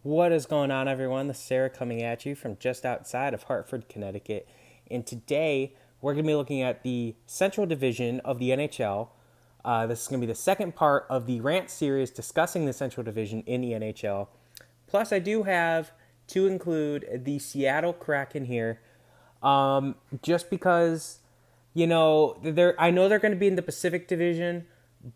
What is going on, everyone? This is Sarah coming at you from just outside of Hartford, Connecticut. And today, we're going to be looking at the Central Division of the NHL. This is going to be the second part of the Rant series discussing the Central Division in the NHL. Plus, I do have to include the Seattle Kraken here, just because, I know they're going to be in the Pacific Division,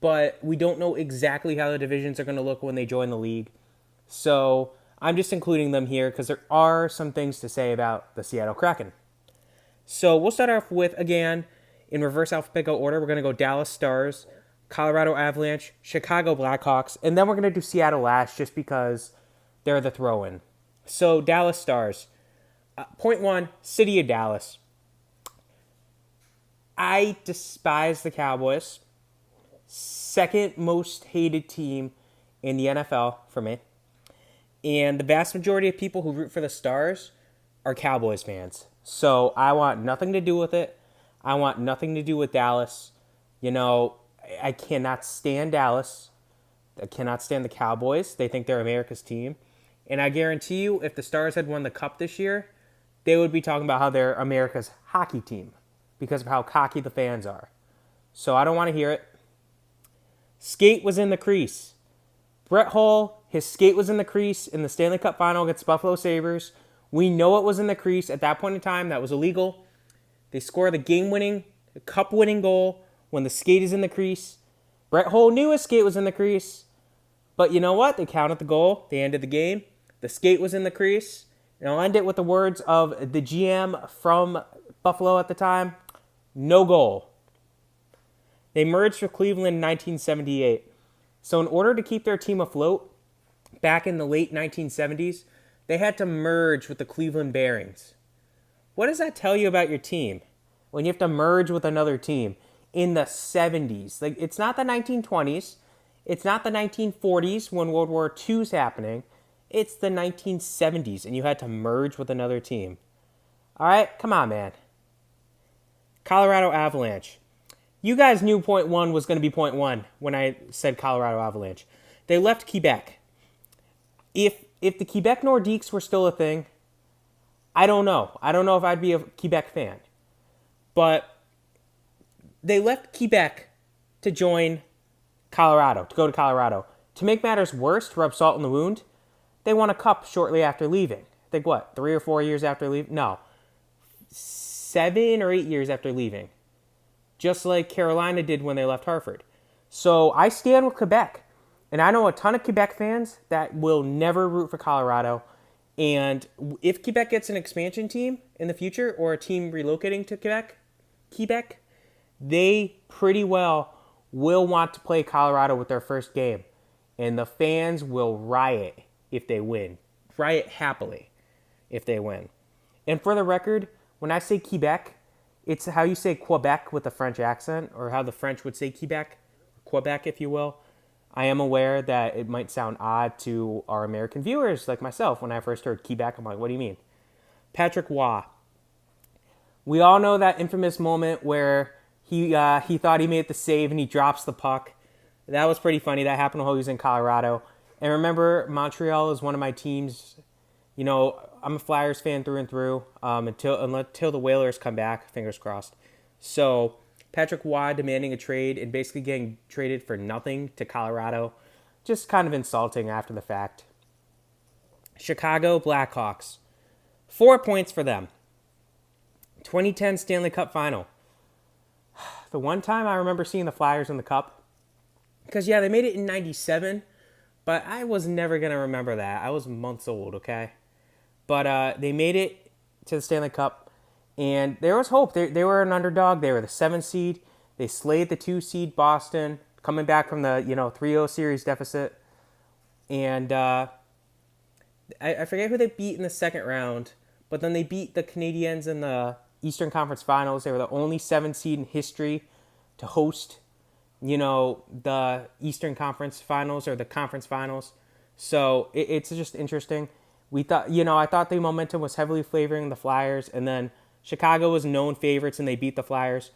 but we don't know exactly how the divisions are going to look when they join the league. So I'm just including them here because there are some things to say about the Seattle Kraken. So we'll start off with, again, in reverse alphabetical order, we're going to go Dallas Stars, Colorado Avalanche, Chicago Blackhawks, and then we're going to do Seattle last just because they're the throw-in. So Dallas Stars. Point one, City of Dallas. I despise the Cowboys. Second most hated team in the NFL for me. And the vast majority of people who root for the Stars are Cowboys fans. So I want nothing to do with it. I want nothing to do with Dallas. I cannot stand Dallas. I cannot stand the Cowboys. They think they're America's team. And I guarantee you, if the Stars had won the Cup this year, they would be talking about how they're America's hockey team because of how cocky the fans are. So I don't want to hear it. Skate was in the crease. Brett Hull, his skate was in the crease in the Stanley Cup Final against Buffalo Sabres. We know it was in the crease. At that point in time, that was illegal. They score the game-winning, cup-winning goal when the skate is in the crease. Brett Hull knew his skate was in the crease. But you know what? They counted the goal. They ended the game. The skate was in the crease. And I'll end it with the words of the GM from Buffalo at the time. No goal. They merged with Cleveland in 1978. So in order to keep their team afloat, back in the late 1970s, they had to merge with the Cleveland Barons. What does that tell you about your team when you have to merge with another team in the 70s? Like, it's not the 1920s. It's not the 1940s when World War II is happening. It's the 1970s, and you had to merge with another team. All right? Come on, man. Colorado Avalanche. You guys knew point one was going to be point one when I said Colorado Avalanche. They left Quebec. If the Quebec Nordiques were still a thing, I don't know. I don't know if I'd be a Quebec fan. But they left Quebec to join Colorado, to go to Colorado. To make matters worse, to rub salt in the wound, they won a cup shortly after leaving. I think, 3 or 4 years after leaving? No. 7 or 8 years after leaving. Just like Carolina did when they left Hartford. So I stand with Quebec. And I know a ton of Quebec fans that will never root for Colorado. And if Quebec gets an expansion team in the future or a team relocating to Quebec, they pretty well will want to play Colorado with their first game. And the fans will riot if they win. Riot happily if they win. And for the record, when I say Quebec, it's how you say Quebec with a French accent, or how the French would say Quebec, if you will. I am aware that it might sound odd to our American viewers, like myself. When I first heard Quebec, I'm like, what do you mean? Patrick Waugh. We all know that infamous moment where he thought he made the save and he drops the puck. That was pretty funny. That happened while he was in Colorado. And remember, Montreal is one of my teams. I'm a Flyers fan through and through until the Whalers come back, fingers crossed. So Patrick Waugh demanding a trade and basically getting traded for nothing to Colorado. Just kind of insulting after the fact. Chicago Blackhawks. 4 points for them. 2010 Stanley Cup Final. The one time I remember seeing the Flyers in the Cup. Because, they made it in 97. But I was never going to remember that. I was months old, okay? But they made it to the Stanley Cup, and there was hope. They were an underdog. They were the 7th seed. They slayed the 2 seed Boston, coming back from the 3-0 series deficit. And I forget who they beat in the second round, but then they beat the Canadiens in the Eastern Conference Finals. They were the only 7th seed in history to host the Eastern Conference Finals or the Conference Finals. So it's just interesting. We thought, I thought the momentum was heavily favoring the Flyers, and then Chicago was known favorites and they beat the Flyers.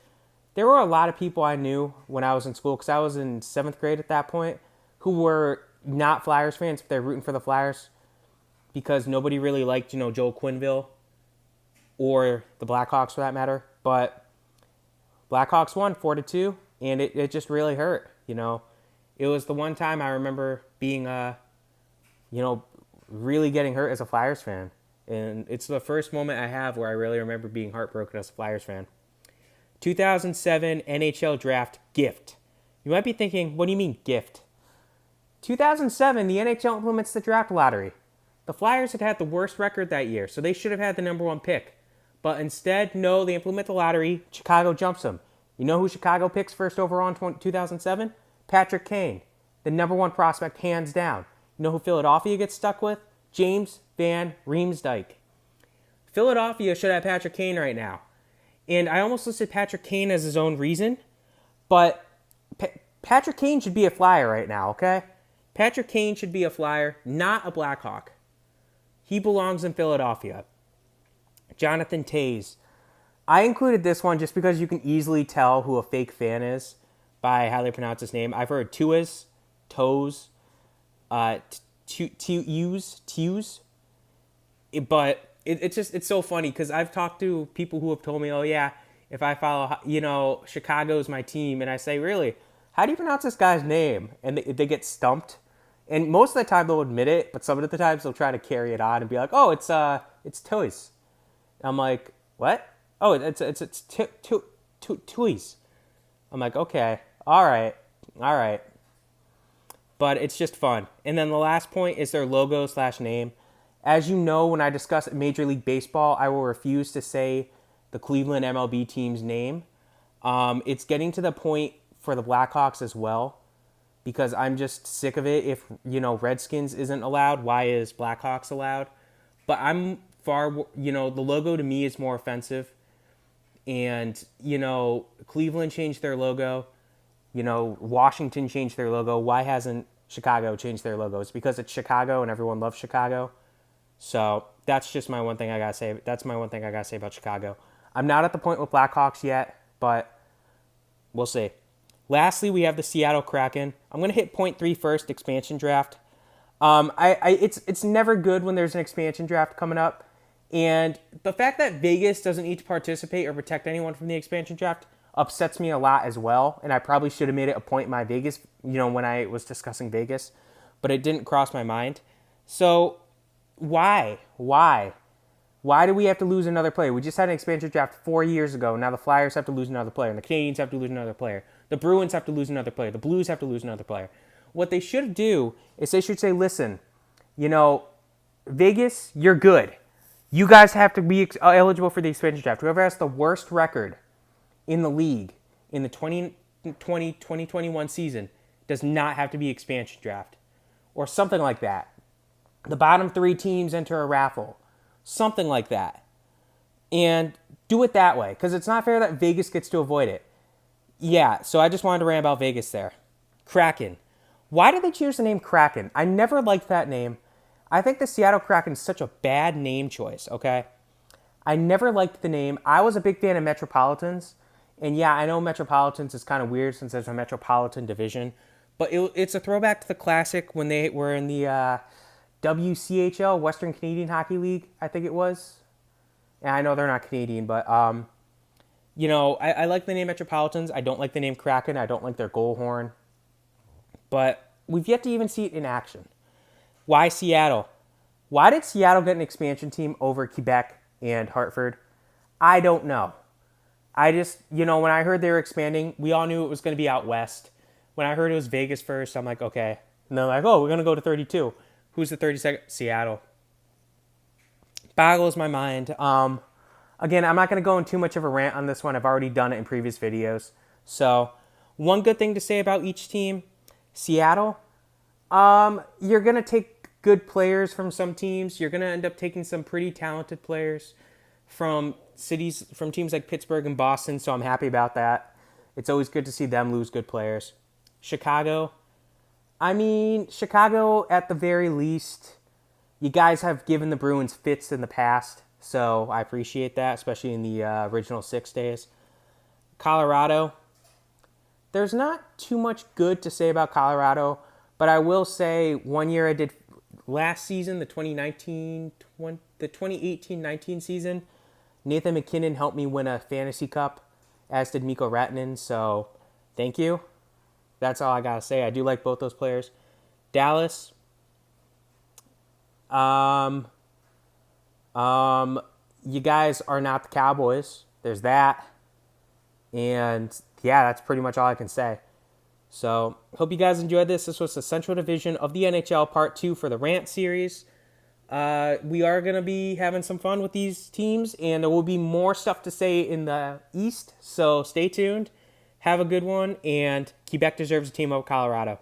There were a lot of people I knew when I was in school, because I was in 7th grade at that point, who were not Flyers fans, but they're rooting for the Flyers. because nobody really liked, Joel Quenneville or the Blackhawks for that matter. But Blackhawks won 4-2, and it just really hurt. It was the one time I remember being, really getting hurt as a Flyers fan. And it's the first moment I have where I really remember being heartbroken as a Flyers fan. 2007 NHL Draft gift. You might be thinking, what do you mean gift? 2007, the NHL implements the draft lottery. The Flyers had the worst record that year, so they should have had the number 1 pick. But instead, no, they implement the lottery. Chicago jumps them. You know who Chicago picks first overall in 2007? Patrick Kane, the number 1 prospect, hands down. You know who Philadelphia gets stuck with? James Van Riemsdyk. Philadelphia should have Patrick Kane right now. And I almost listed Patrick Kane as his own reason, but Patrick Kane should be a Flyer right now, okay? Patrick Kane should be a Flyer, not a Blackhawk. He belongs in Philadelphia. Jonathan Toews. I included this one just because you can easily tell who a fake fan is by how they pronounce his name. I've heard Toews, but it's so funny because I've talked to people who have told me, oh yeah, if I follow, Chicago's my team, and I say, really, how do you pronounce this guy's name? And they get stumped. And most of the time they'll admit it, but some of the times they'll try to carry it on and be like, oh, it's Toews. I'm like, what? Oh, it's Toews. I'm like, okay, all right. But it's just fun. And then the last point is their logo/name. As you know, when I discuss Major League Baseball, I will refuse to say the Cleveland MLB team's name. It's getting to the point for the Blackhawks as well, because I'm just sick of it. If, Redskins isn't allowed, why is Blackhawks allowed? But I'm the logo to me is more offensive. And, Cleveland changed their logo. Washington changed their logo. Why hasn't Chicago changed their logo? It's because it's Chicago and everyone loves Chicago. So that's just my one thing I gotta say. That's my one thing I gotta say about Chicago. I'm not at the point with Blackhawks yet, but we'll see. Lastly, we have the Seattle Kraken. I'm gonna hit point 3 first. Expansion draft. It's never good when there's an expansion draft coming up, and the fact that Vegas doesn't need to participate or protect anyone from the expansion draft upsets me a lot as well. And I probably should have made it a point in my Vegas, when I was discussing Vegas, but it didn't cross my mind. So why do we have to lose another player? We just had an expansion draft 4 years ago. Now the Flyers have to lose another player, and the Canadiens have to lose another player. The Bruins have to lose another player. The Blues have to lose another player. What they should do is they should say, listen, Vegas, you're good. You guys have to be eligible for the expansion draft. Whoever has the worst record in the league in the 2020-2021 season does not have to be expansion draft, or something like that. The bottom 3 teams enter a raffle, something like that. And do it that way, because it's not fair that Vegas gets to avoid it. Yeah, so I just wanted to rant about Vegas there. Kraken. Why did they choose the name Kraken? I never liked that name. I think the Seattle Kraken is such a bad name choice, okay? I never liked the name. I was a big fan of Metropolitans. And yeah, I know Metropolitans is kind of weird since there's a Metropolitan division. But it's a throwback to the classic when they were in the WCHL, Western Canadian Hockey League, I think it was. And I know they're not Canadian, but, I like the name Metropolitans. I don't like the name Kraken. I don't like their goal horn. But we've yet to even see it in action. Why Seattle? Why did Seattle get an expansion team over Quebec and Hartford? I don't know. I just, when I heard they were expanding, we all knew it was going to be out west. When I heard it was Vegas first, I'm like, okay. And they're like, oh, we're going to go to 32. Who's the 32nd? Seattle. Boggles my mind. Again, I'm not going to go in too much of a rant on this one. I've already done it in previous videos. So, one good thing to say about each team. Seattle, you're going to take good players from some teams. You're going to end up taking some pretty talented players from teams like Pittsburgh and Boston, so I'm happy about that. It's always good to see them lose good players. Chicago, at the very least, you guys have given the Bruins fits in the past, so I appreciate that, especially in the original 6 days. Colorado, there's not too much good to say about Colorado, but I will say one year I did last season, the 2018-19 season, Nathan McKinnon helped me win a fantasy cup, as did Mikko Rantanen. So thank you. That's all I got to say. I do like both those players. Dallas. You guys are not the Cowboys. There's that. And yeah, that's pretty much all I can say. So hope you guys enjoyed this. This was the Central Division of the NHL Part 2 for the Rant series. We are going to be having some fun with these teams, and there will be more stuff to say in the East. So stay tuned. Have a good one, and Quebec deserves a team over Colorado.